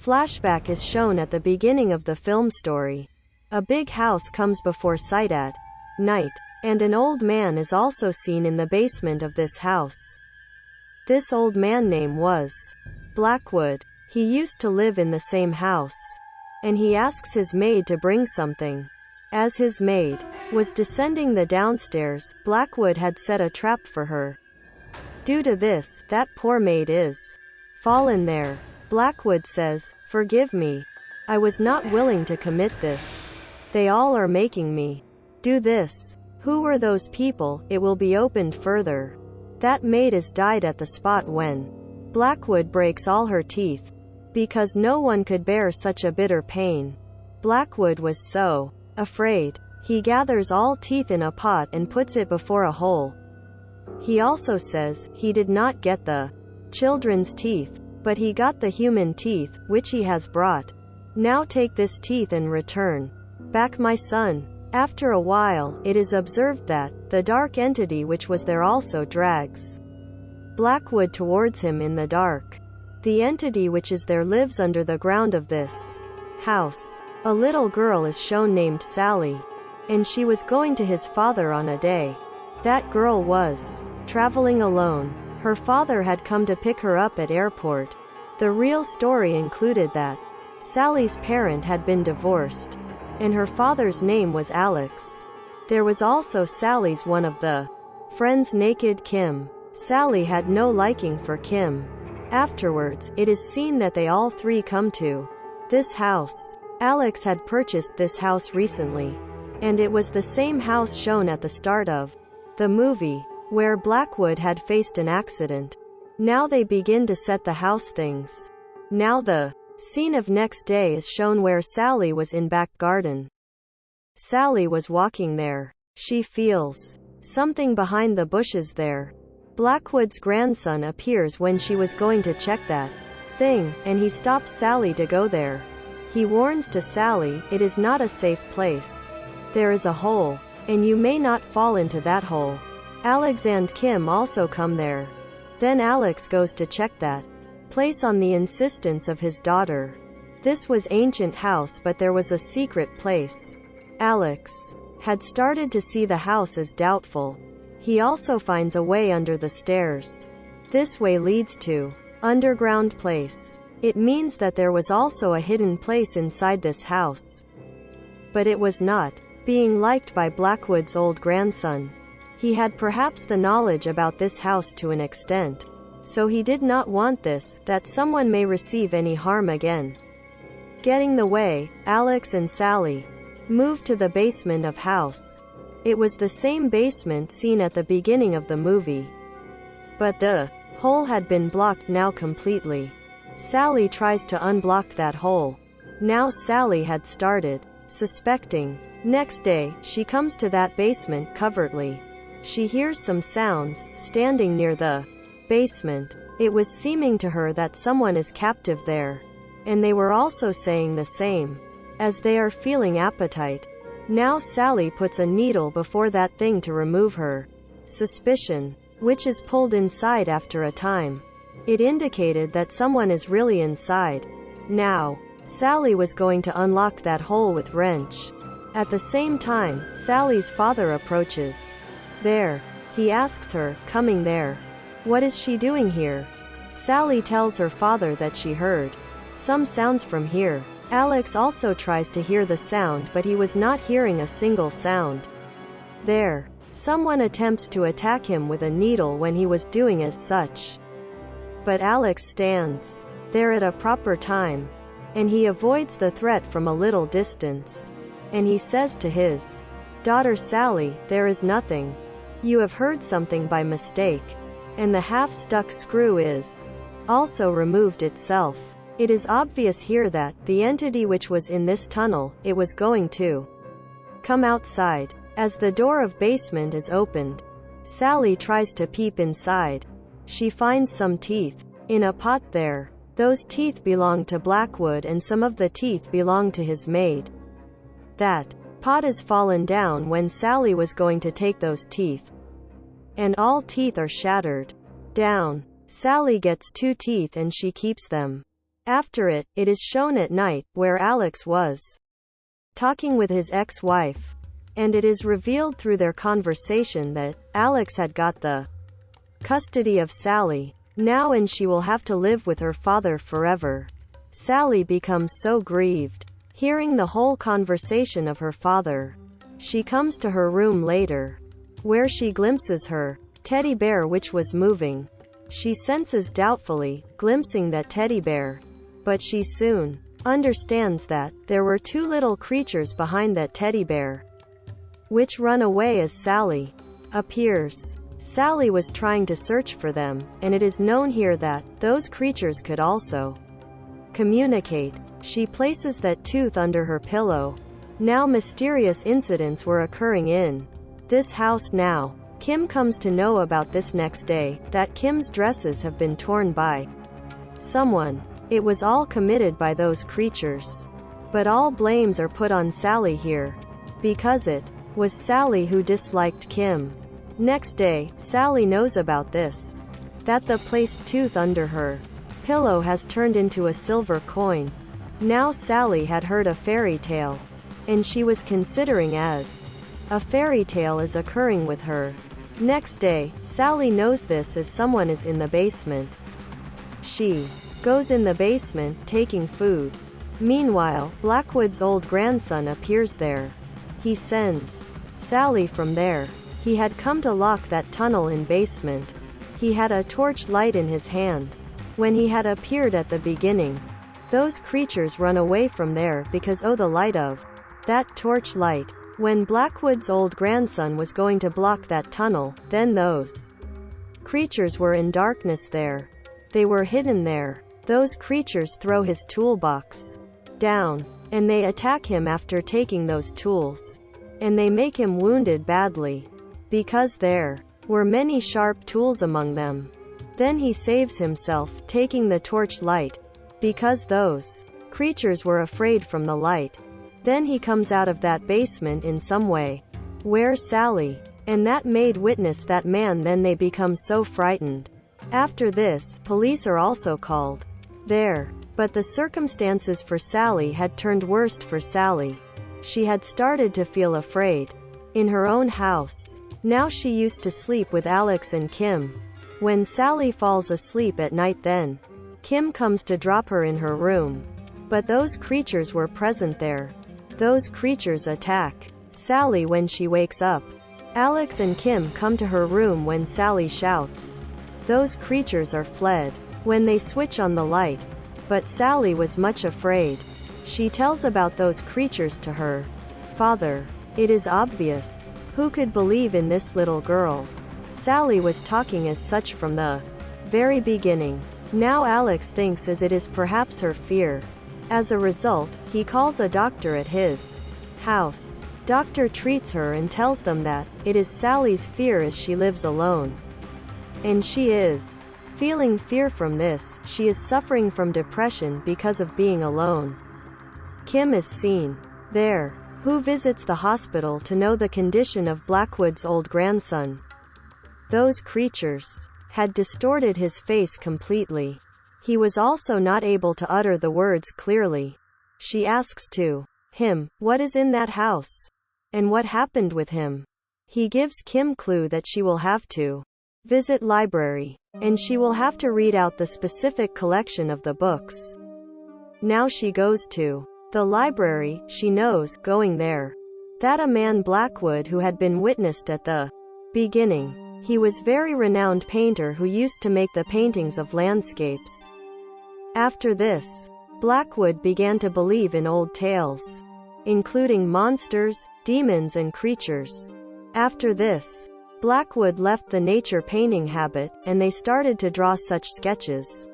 Flashback is shown at the beginning of the film story. A big house comes before sight at night, and an old man is also seen in the basement of this house. This old man name was Blackwood. He used to live in the same house, and he asks his maid to bring something. As his maid was descending the downstairs, Blackwood had set a trap for her. Due to this, that poor maid is fallen there. Blackwood says, "Forgive me. I was not willing to commit this. They all are making me do this. Who were those people? It will be opened further." That maid is died at the spot when Blackwood breaks all her teeth, because no one could bear such a bitter pain. Blackwood was so afraid. He gathers all teeth in a pot and puts it before a hole. He also says he did not get the children's teeth, but he got the human teeth, which he has brought. Now take this teeth and return back, my son. After a while, it is observed that the dark entity which was there also drags Blackwood towards him in the dark. The entity which is there lives under the ground of this house. A little girl is shown named Sally, and she was going to his father on a day. That girl was traveling alone. Her father had come to pick her up at airport. The real story included that Sally's parent had been divorced, and her father's name was Alex. There was also Sally's one of the friends, naked Kim. Sally had no liking for Kim. Afterwards, it is seen that they all three come to this house. Alex had purchased this house recently, and it was the same house shown at the start of the movie, where Blackwood had faced an accident. Now they begin to set the house things. Now the scene of next day is shown where Sally was in back garden. Sally was walking there. She feels something behind the bushes there. Blackwood's grandson appears when she was going to check that thing, and he stops Sally to go there. He warns to Sally, it is not a safe place. There is a hole, and you may not fall into that hole. Alex and Kim also come there. Then Alex goes to check that place on the insistence of his daughter. This was ancient house, but there was a secret place. Alex had started to see the house as doubtful. He also finds a way under the stairs. This way leads to underground place. It means that there was also a hidden place inside this house. But it was not being liked by Blackwood's old grandson. He had perhaps the knowledge about this house to an extent, so he did not want this, that someone may receive any harm again. Getting the way, Alex and Sally moved to the basement of house. It was the same basement seen at the beginning of the movie, but the hole had been blocked now completely. Sally tries to unblock that hole. Now Sally had started suspecting. Next day, she comes to that basement covertly. She hears some sounds, standing near the basement. It was seeming to her that someone is captive there, and they were also saying the same, as they are feeling appetite. Now Sally puts a needle before that thing to remove her suspicion, which is pulled inside after a time. It indicated that someone is really inside. Now, Sally was going to unlock that hole with wrench. At the same time, Sally's father approaches. There. He asks her, coming there. What is she doing here? Sally tells her father that she heard some sounds from here. Alex also tries to hear the sound, but he was not hearing a single sound. There. Someone attempts to attack him with a needle when he was doing as such. But Alex stands there at a proper time, and he avoids the threat from a little distance. And he says to his daughter Sally, there is nothing. You have heard something by mistake. And the half-stuck screw is also removed itself. It is obvious here that the entity which was in this tunnel, it was going to come outside. As the door of basement is opened, Sally tries to peep inside. She finds some teeth in a pot there. Those teeth belong to Blackwood, and some of the teeth belong to his maid. That pot is fallen down when Sally was going to take those teeth, and all teeth are shattered down. Sally gets 2 teeth and she keeps them. After it, it is shown at night, where Alex was talking with his ex-wife. And it is revealed through their conversation that Alex had got the custody of Sally now, and she will have to live with her father forever. Sally becomes so grieved, hearing the whole conversation of her father. She comes to her room later, where she glimpses her teddy bear, which was moving. She senses doubtfully, glimpsing that teddy bear, but she soon understands that there were two little creatures behind that teddy bear, which run away as Sally appears. Sally was trying to search for them, and it is known here that those creatures could also communicate. She places that tooth under her pillow. Now mysterious incidents were occurring in this house now. Kim comes to know about this next day, that Kim's dresses have been torn by someone. It was all committed by those creatures. But all blames are put on Sally here, because it was Sally who disliked Kim. Next day, Sally knows about this, that the placed tooth under her pillow has turned into a silver coin. Now Sally had heard a fairy tale, and she was considering as a fairy tale is occurring with her. Next day, Sally knows this as someone is in the basement. She goes in the basement, taking food. Meanwhile, Blackwood's old grandson appears there. He sends Sally from there. He had come to lock that tunnel in basement. He had a torch light in his hand. When he had appeared at the beginning, those creatures run away from there because the light of that torch light. When Blackwood's old grandson was going to block that tunnel, then those creatures were in darkness there. They were hidden there. Those creatures throw his toolbox down, and they attack him after taking those tools. And they make him wounded badly, because there were many sharp tools among them. Then he saves himself, taking the torch light, because those creatures were afraid from the light. Then he comes out of that basement in some way, where Sally and that maid witness that man. Then they become so frightened. After this, police are also called there. But the circumstances for Sally had turned worst for Sally. She had started to feel afraid in her own house. Now she used to sleep with Alex and Kim. When Sally falls asleep at night, then Kim comes to drop her in her room. But those creatures were present there. Those creatures attack Sally when she wakes up. Alex and Kim come to her room when Sally shouts. Those creatures are fled when they switch on the light. But Sally was much afraid. She tells about those creatures to her father. It is obvious. Who could believe in this little girl? Sally was talking as such from the very beginning. Now Alex thinks as it is perhaps her fear. As a result, he calls a doctor at his house. Doctor treats her and tells them that it is Sally's fear as she lives alone. And she is feeling fear from this. She is suffering from depression because of being alone. Kim is seen there, who visits the hospital to know the condition of Blackwood's old grandson. Those creatures had distorted his face completely. He was also not able to utter the words clearly. She asks to him, what is in that house? And what happened with him? He gives Kim clue that she will have to visit library, and she will have to read out the specific collection of the books. Now she goes to the library. She knows, going there, that a man Blackwood who had been witnessed at the beginning. He was very renowned painter who used to make the paintings of landscapes. After this, Blackwood began to believe in old tales, including monsters, demons and creatures. After this, Blackwood left the nature painting habit, and they started to draw such sketches.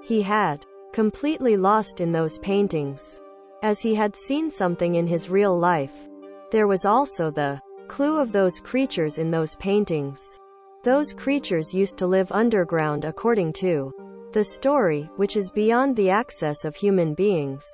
He had completely lost in those paintings, as he had seen something in his real life. There was also the clue of those creatures in those paintings. Those creatures used to live underground according to the story, which is beyond the access of human beings.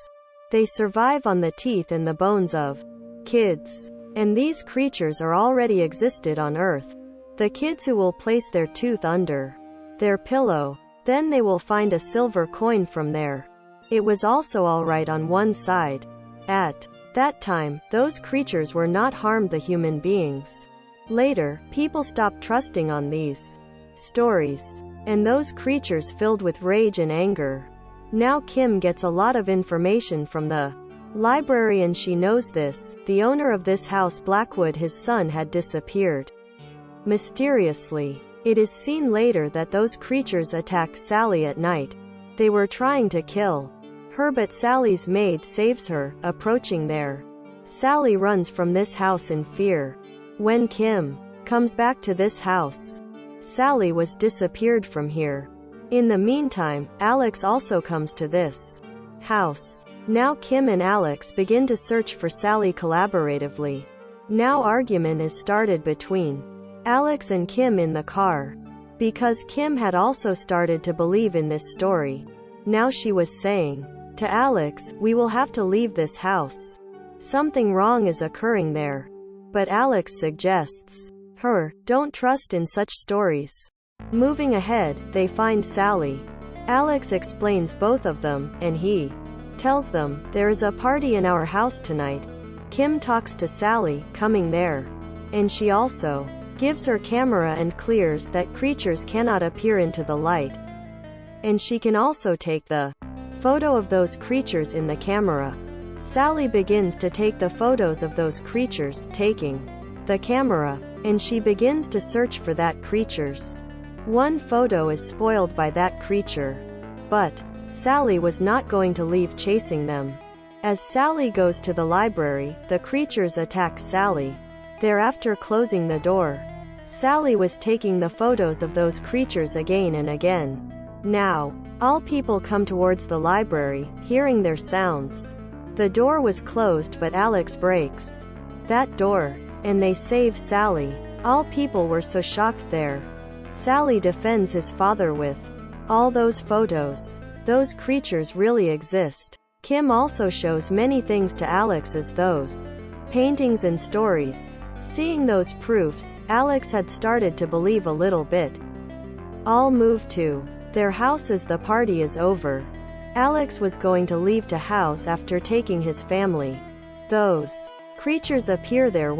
They survive on the teeth and the bones of kids. And these creatures are already existed on Earth. The kids who will place their tooth under their pillow, then they will find a silver coin from there. It was also alright on one side. At that time, those creatures were not harmed the human beings. Later, people stopped trusting on these stories, and those creatures filled with rage and anger. Now Kim gets a lot of information from the library and she knows this. The owner of this house, Blackwood, his son had disappeared mysteriously. It is seen later that those creatures attacked Sally at night. They were trying to kill her, but Sally's maid saves her, approaching there. Sally runs from this house in fear. When Kim comes back to this house, Sally was disappeared from here. In the meantime, Alex also comes to this house. Now Kim and Alex begin to search for Sally collaboratively. Now argument is started between Alex and Kim in the car, because Kim had also started to believe in this story. Now she was saying to Alex, "We will have to leave this house. Something wrong is occurring there." But Alex suggests her, "Don't trust in such stories." Moving ahead, they find Sally. Alex explains both of them, and he tells them, "There is a party in our house tonight." Kim talks to Sally, coming there, and she also gives her camera and clears that creatures cannot appear into the light. And she can also take the photo of those creatures in the camera. Sally begins to take the photos of those creatures, taking the camera, and she begins to search for that creatures. One photo is spoiled by that creature. But Sally was not going to leave chasing them. As Sally goes to the library, the creatures attack Sally. Thereafter, closing the door, Sally was taking the photos of those creatures again and again. Now, all people come towards the library, hearing their sounds. The door was closed, but Alex breaks that door, and they save Sally. All people were so shocked there. Sally defends his father with all those photos. Those creatures really exist. Kim also shows many things to Alex, as those paintings and stories. Seeing those proofs, Alex had started to believe a little bit. All move to their house as the party is over. Alex was going to leave to house after taking his family. Those creatures appear there